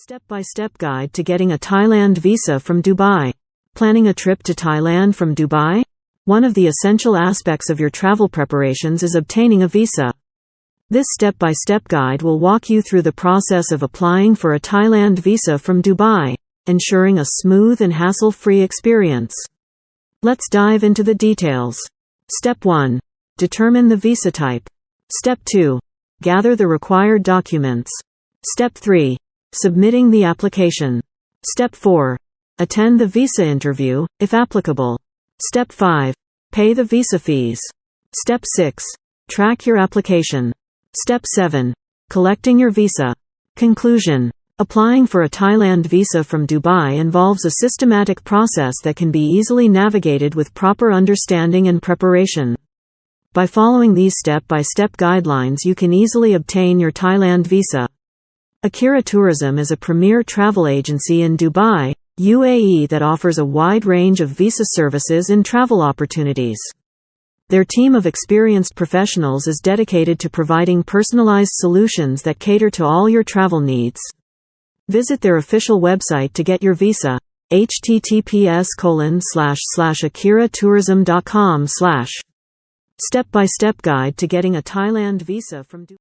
Step-by-step guide to getting a Thailand visa from Dubai. Planning a trip to Thailand from Dubai? One of the essential aspects of your travel preparations is obtaining a visa. This step-by-step guide will walk you through the process of applying for a Thailand visa from Dubai, ensuring a smooth and hassle-free experience. Let's dive into the details. Step 1. Determine the visa type. Step 2. Gather the required documents. Step 3. Submitting the application. Step 4. Attend the visa interview, if applicable. Step 5. Pay the visa fees. Step 6. Track your application. Step 7. Collecting your visa. Conclusion. Applying for a Thailand visa from Dubai involves a systematic process that can be easily navigated with proper understanding and preparation. By following these step-by-step guidelines, you can easily obtain your Thailand visa. Akira Tourism is a premier travel agency in Dubai, UAE that offers a wide range of visa services and travel opportunities. Their team of experienced professionals is dedicated to providing personalized solutions that cater to all your travel needs. Visit their official website to get your visa, https://akiratourism.com/. Step-by-step guide to getting a Thailand visa from Dubai.